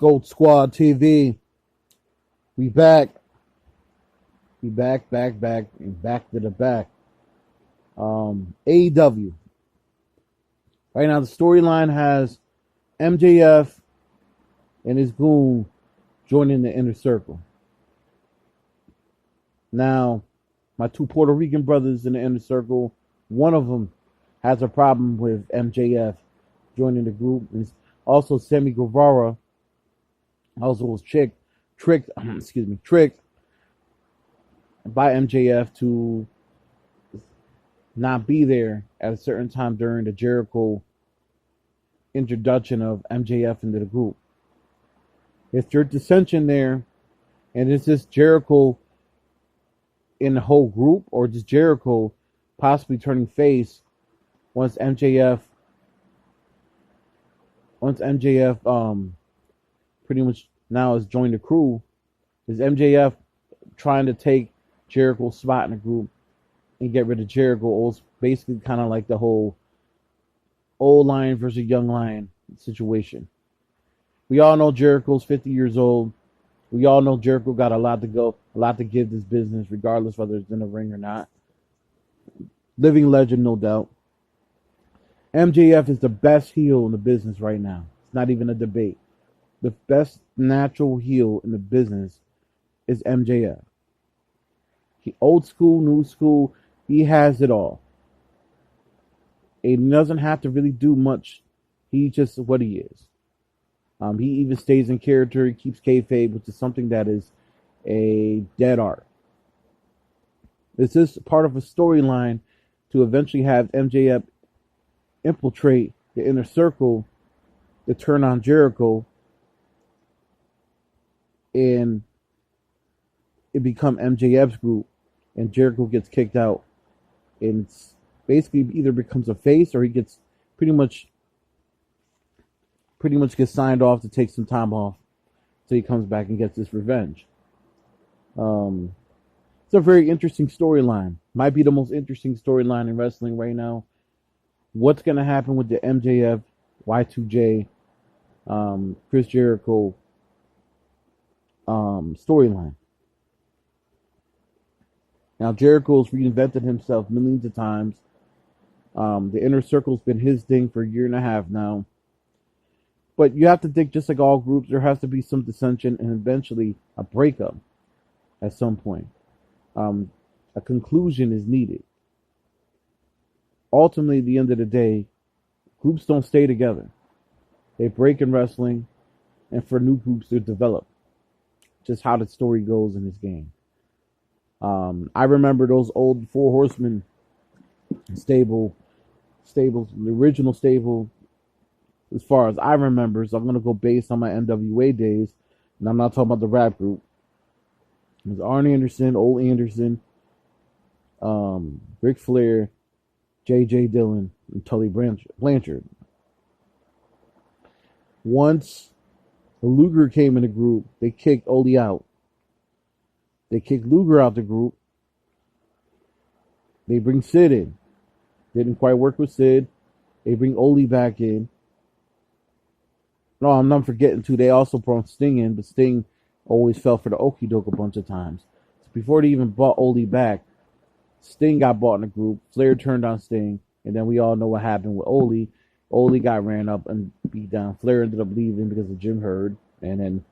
Gold Squad TV. We back. We back and back to the back. AEW. Right now, the storyline has MJF and his goon joining the Inner Circle. Now, my two Puerto Rican brothers in the Inner Circle, one of them has a problem with MJF joining the group. And also, Sammy Guevara also was tricked by MJF to not be there at a certain time during the Jericho introduction of MJF into the group. If there's dissension there, and is this Jericho in the whole group, or just Jericho possibly turning face once MJF pretty much now has joined the crew? Is MJF trying to take Jericho's spot in the group and get rid of Jericho? It's basically kind of like the whole old lion versus young lion situation. We all know Jericho's 50 years old. We all know Jericho got a lot to go, a lot to give this business, regardless whether it's in the ring or not. Living legend, no doubt. MJF is the best heel in the business right now. It's not even a debate. The best natural heel in the business is MJF. He old school, new school, he has it all. He doesn't have to really do much. He's just what he is. He even stays in character. He keeps kayfabe, which is something that is a dead art. This is part of a storyline to eventually have MJF infiltrate the Inner Circle to turn on Jericho, and it become MJF's group, and Jericho gets kicked out, and it's basically either becomes a face or he gets pretty much gets signed off to take some time off so he comes back and gets his revenge. It's a very interesting storyline. Might be the most interesting storyline in wrestling right now. What's going to happen with the MJF, Y2J, Chris Jericho storyline? Now, Jericho's reinvented himself millions of times. The Inner Circle's been his thing for a year and a half now. But you have to think, just like all groups, there has to be some dissension and eventually a breakup at some point. A conclusion is needed. Ultimately, at the end of the day, groups don't stay together. They break in wrestling, and for new groups to develop. Just how the story goes in this game. I remember those old Four Horsemen stables, the original stable. As far as I remember, so I'm going to go based on my NWA days, and I'm not talking about the rap group. It was Arn Anderson, Ole Anderson, Ric Flair, J.J. Dillon, and Tully Blanchard. Once Luger came in the group, they kicked Ole out. They kicked Luger out the group. They bring Sid in. Didn't quite work with Sid. They bring Ole back in. No, I'm not forgetting too. They also brought Sting in, but Sting always fell for the okie doke a bunch of times. So before they even brought Ole back, Sting got bought in the group. Flair turned on Sting, and then we all know what happened with Ole. Ole got ran up and beat down. Flair ended up leaving because of Jim Herd, and then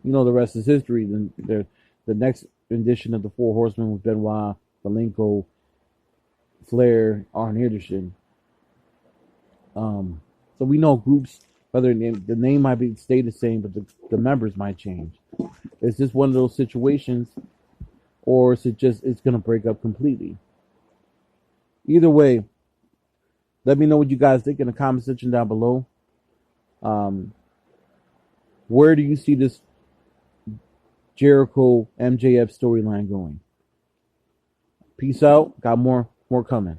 the rest is history. Then the next rendition of the Four Horsemen was Benoit, Malenko, Flair, Arn Anderson. So we know groups. Whether the name might stay the same, but the members might change. Is this one of those situations, or is it just it's going to break up completely? Either way, let me know what you guys think in the comment section down below. Where do you see this Jericho MJF storyline going? Peace out. Got more coming.